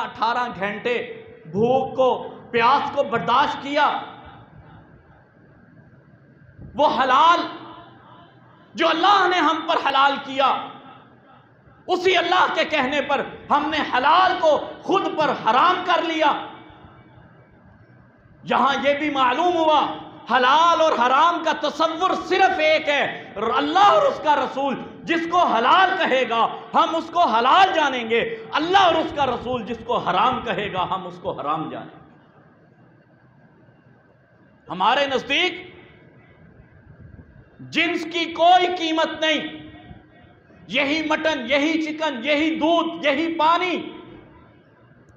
18 گھنٹے بھوک کو پیاس کو برداشت کیا، وہ حلال جو اللہ نے ہم پر حلال کیا، اسی اللہ کے کہنے پر ہم نے حلال کو خود پر حرام کر لیا۔ یہاں یہ بھی معلوم ہوا حلال اور حرام کا تصور صرف ایک ہے، اللہ اور اس کا رسول جس کو حلال کہے گا ہم اس کو حلال جانیں گے، اللہ اور اس کا رسول جس کو حرام کہے گا ہم اس کو حرام جانیں گے۔ ہمارے نزدیک جنس کی کوئی قیمت نہیں، یہی مٹن، یہی چکن، یہی دودھ، یہی پانی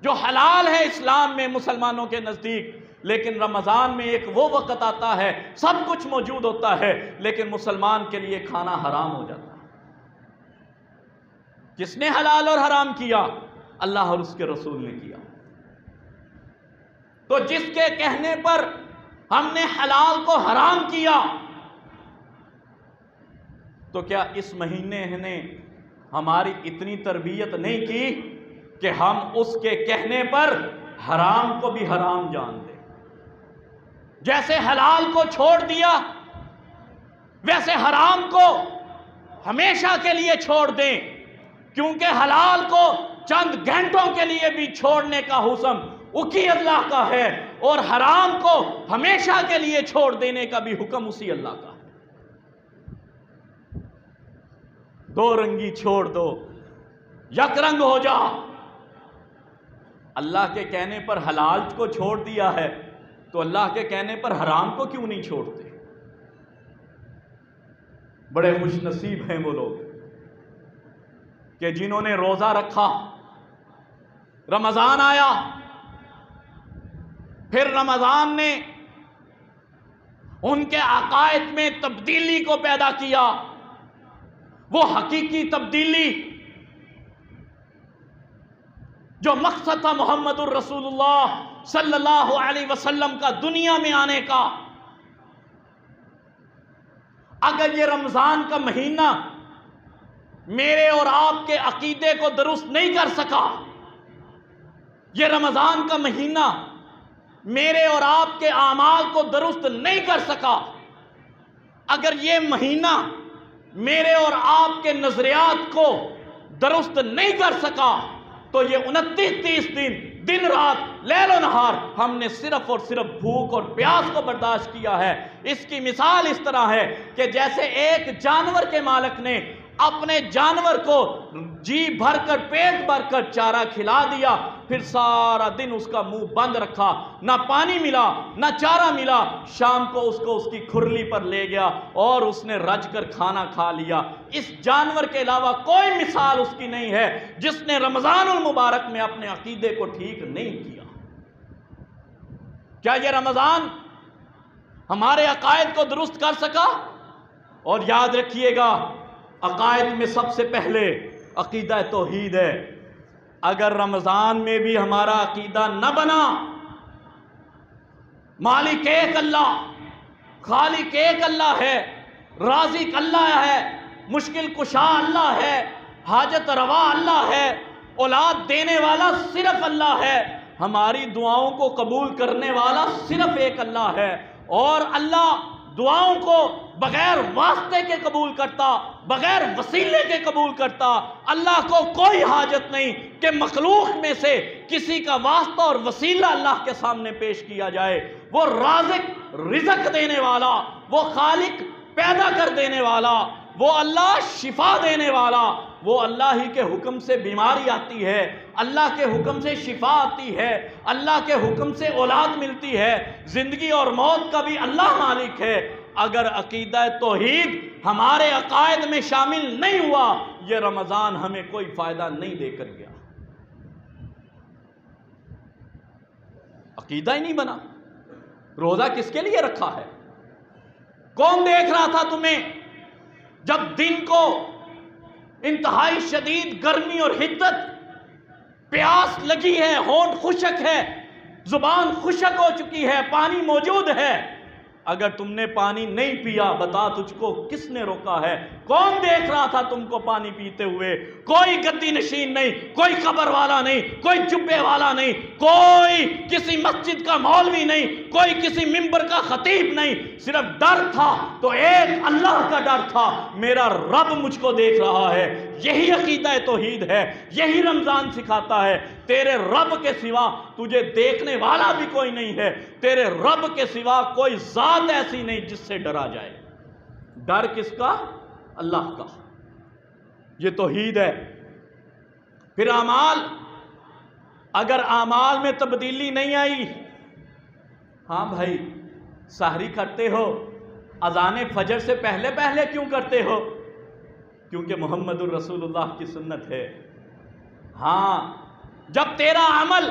جو حلال ہے اسلام میں مسلمانوں کے نزدیک، لیکن رمضان میں ایک وہ وقت آتا ہے سب کچھ موجود ہوتا ہے لیکن مسلمان کے لیے کھانا حرام ہو جاتا ہے۔ کس نے حلال اور حرام کیا؟ اللہ اور اس کے رسول نے کیا۔ تو جس کے کہنے پر ہم نے حلال کو حرام کیا، تو کیا اس مہینے نے ہماری اتنی تربیت نہیں کی کہ ہم اس کے کہنے پر حرام کو بھی حرام جان دیں؟ جیسے حلال کو چھوڑ دیا ویسے حرام کو ہمیشہ کے لیے چھوڑ دیں، کیونکہ حلال کو چند گھنٹوں کے لیے بھی چھوڑنے کا حکم اسی اللہ کا ہے اور حرام کو ہمیشہ کے لیے چھوڑ دینے کا بھی حکم اسی اللہ کا ہے۔ دو رنگی چھوڑ دو، یک رنگ ہو جا۔ اللہ کے کہنے پر حلال کو چھوڑ دیا ہے تو اللہ کے کہنے پر حرام کو کیوں نہیں چھوڑتے؟ بڑے خوش نصیب ہیں وہ لوگ کہ جنہوں نے روزہ رکھا، رمضان آیا، پھر رمضان نے ان کے عقائد میں تبدیلی کو پیدا کیا، وہ حقیقی تبدیلی جو مقصد تھا محمد الرسول اللہ صلی اللہ علیہ وسلم کا دنیا میں آنے کا۔ اگر یہ رمضان کا مہینہ میرے اور آپ کے عقیدے کو درست نہیں کر سکا، یہ رمضان کا مہینہ میرے اور آپ کے اعمال کو درست نہیں کر سکا، اگر یہ مہینہ میرے اور آپ کے نظریات کو درست نہیں کر سکا، تو یہ 29-30 دن رات لیل و نہار ہم نے صرف اور صرف بھوک اور پیاس کو برداشت کیا ہے۔ اس کی مثال اس طرح ہے کہ جیسے ایک جانور کے مالک نے اپنے جانور کو جی بھر کر پیٹ بھر کر چارہ کھلا دیا، پھر سارا دن اس کا منہ بند رکھا، نہ پانی ملا نہ چارہ ملا، شام کو اس کی کھرلی پر لے گیا اور اس نے رج کر کھانا کھا لیا۔ اس جانور کے علاوہ کوئی مثال اس کی نہیں ہے جس نے رمضان المبارک میں اپنے عقیدے کو ٹھیک نہیں کیا۔ کیا یہ رمضان ہمارے عقائد کو درست کر سکا؟ اور یاد رکھیے گا، عقائد میں سب سے پہلے عقیدہ توحید ہے۔ اگر رمضان میں بھی ہمارا عقیدہ نہ بنا، مالک ایک اللہ، خالق ایک اللہ ہے، رازق اللہ ہے، مشکل کشا اللہ ہے، حاجت روا اللہ ہے، اولاد دینے والا صرف اللہ ہے، ہماری دعاؤں کو قبول کرنے والا صرف ایک اللہ ہے، اور اللہ دعاؤں کو بغیر واسطے کے قبول کرتا، بغیر وسیلے کے قبول کرتا۔ اللہ کو کوئی حاجت نہیں کہ مخلوق میں سے کسی کا واسطہ اور وسیلہ اللہ کے سامنے پیش کیا جائے۔ وہ رازق، رزق دینے والا، وہ خالق، پیدا کر دینے والا، وہ اللہ شفا دینے والا، وہ اللہ ہی کے حکم سے بیماری آتی ہے، اللہ کے حکم سے شفا آتی ہے، اللہ کے حکم سے اولاد ملتی ہے، زندگی اور موت کا بھی اللہ مالک ہے۔ اگر عقیدہ توحید ہمارے عقائد میں شامل نہیں ہوا، یہ رمضان ہمیں کوئی فائدہ نہیں دے کر گیا۔ عقیدہ ہی نہیں بنا، روزہ کس کے لیے رکھا ہے؟ کون دیکھ رہا تھا تمہیں جب دن کو انتہائی شدید گرمی اور حدت، پیاس لگی ہے، ہونٹ خشک ہے، زبان خشک ہو چکی ہے، پانی موجود ہے، اگر تم نے پانی نہیں پیا بتا تجھ کو کس نے روکا ہے؟ کون دیکھ رہا تھا تم کو پانی پیتے ہوئے؟ کوئی گدی نشین نہیں، کوئی قبر والا نہیں، کوئی جبے والا نہیں، کوئی کسی مسجد کا مولوی نہیں، کوئی کسی ممبر کا خطیب نہیں، صرف ڈر تھا تو ایک اللہ کا ڈر تھا، میرا رب مجھ کو دیکھ رہا ہے۔ یہی عقیدہ توحید ہے، یہی رمضان سکھاتا ہے۔ تیرے رب کے سوا تجھے دیکھنے والا بھی کوئی نہیں ہے، تیرے رب کے سوا کوئی ذات ایسی نہیں جس سے ڈرا جائے۔ ڈر کس کا؟ اللہ کا۔ یہ توحید ہے۔ پھر اعمال، اگر اعمال میں تبدیلی نہیں آئی، ہاں بھائی سحری کرتے ہو، اذان فجر سے پہلے پہلے کیوں کرتے ہو؟ کیونکہ محمد الرسول اللہ کی سنت ہے۔ ہاں جب تیرا عمل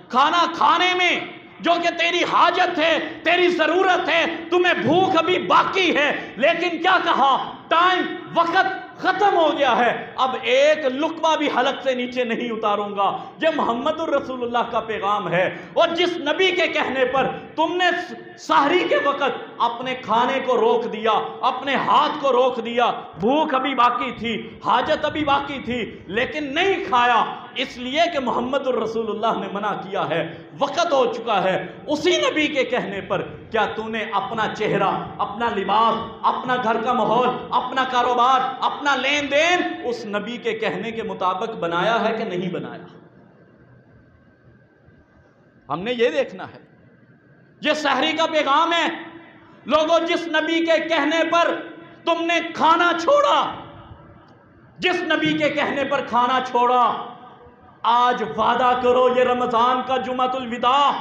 کھانا کھانے میں جو کہ تیری حاجت ہے، تیری ضرورت ہے، تمہیں بھوک ابھی باقی ہے، لیکن کیا کہا؟ ٹائم، وقت ختم ہو گیا ہے، اب ایک لقمہ بھی حلق سے نیچے نہیں اتاروں گا۔ یہ محمد الرسول اللہ کا پیغام ہے۔ اور جس نبی کے کہنے پر تم نے سحری کے وقت اپنے کھانے کو روک دیا، اپنے ہاتھ کو روک دیا، بھوک ابھی باقی تھی، حاجت ابھی باقی تھی، لیکن نہیں کھایا، اس لیے کہ محمد الرسول اللہ نے منع کیا ہے، وقت ہو چکا ہے، اسی نبی کے کہنے پر کیا تو نے اپنا چہرہ، اپنا لباس، اپنا گھر کا ماحول، اپنا کاروبار، اپنا لین دین اس نبی کے کہنے کے مطابق بنایا ہے کہ نہیں بنایا؟ ہم نے یہ دیکھنا ہے۔ یہ سحری کا پیغام ہے۔ لوگوں، جس نبی کے کہنے پر تم نے کھانا چھوڑا، جس نبی کے کہنے پر کھانا چھوڑا، آج وعدہ کرو یہ رمضان کا جمعۃ الوداع،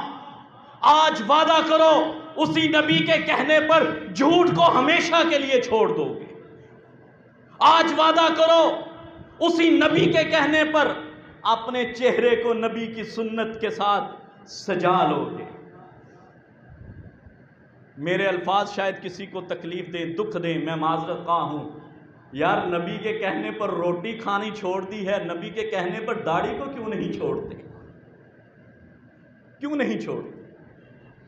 آج وعدہ کرو اسی نبی کے کہنے پر جھوٹ کو ہمیشہ کے لیے چھوڑ دو گے۔ آج وعدہ کرو اسی نبی کے کہنے پر اپنے چہرے کو نبی کی سنت کے ساتھ سجا لو گے۔ میرے الفاظ شاید کسی کو تکلیف دیں، دکھ دیں، میں معذرت خواہ ہوں۔ یار نبی کے کہنے پر روٹی کھانی چھوڑ دی ہے، نبی کے کہنے پر داڑھی کو کیوں نہیں چھوڑتے؟ کیوں نہیں چھوڑتے؟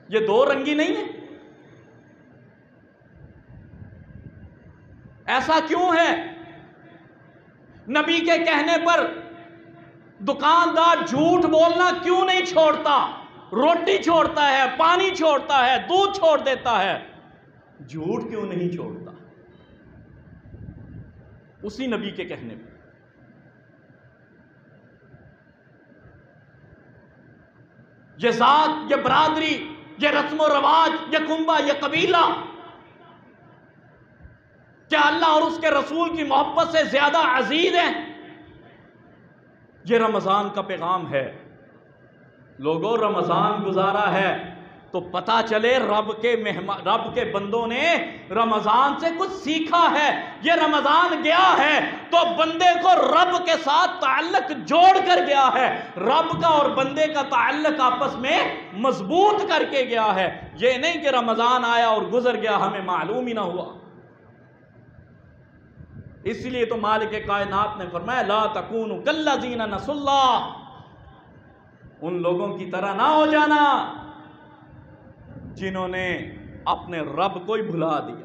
یہ دو رنگی نہیں ہے؟ ایسا کیوں ہے؟ نبی کے کہنے پر دکاندار جھوٹ بولنا کیوں نہیں چھوڑتا؟ روٹی چھوڑتا ہے، پانی چھوڑتا ہے، دودھ چھوڑ دیتا ہے، جھوٹ کیوں نہیں چھوڑتا؟ اسی نبی کے کہنے پر۔ یہ ذات، یہ برادری، یہ رسم و رواج، یہ کنبہ، یہ قبیلہ کیا اللہ اور اس کے رسول کی محبت سے زیادہ عزیز ہیں؟ یہ رمضان کا پیغام ہے۔ لوگوں، رمضان گزارا ہے تو پتہ چلے رب کے بندوں نے رمضان سے کچھ سیکھا ہے۔ یہ رمضان گیا ہے تو بندے کو رب کے ساتھ تعلق جوڑ کر گیا ہے، رب کا اور بندے کا تعلق آپس میں مضبوط کر کے گیا ہے۔ یہ نہیں کہ رمضان آیا اور گزر گیا، ہمیں معلوم ہی نہ ہوا۔ اس لیے تو مالک کائنات نے فرمایا لا تکونوا کالذین نسوا اللہ، ان لوگوں کی طرح نہ ہو جانا جنہوں نے اپنے رب کو ہی بھلا دیا۔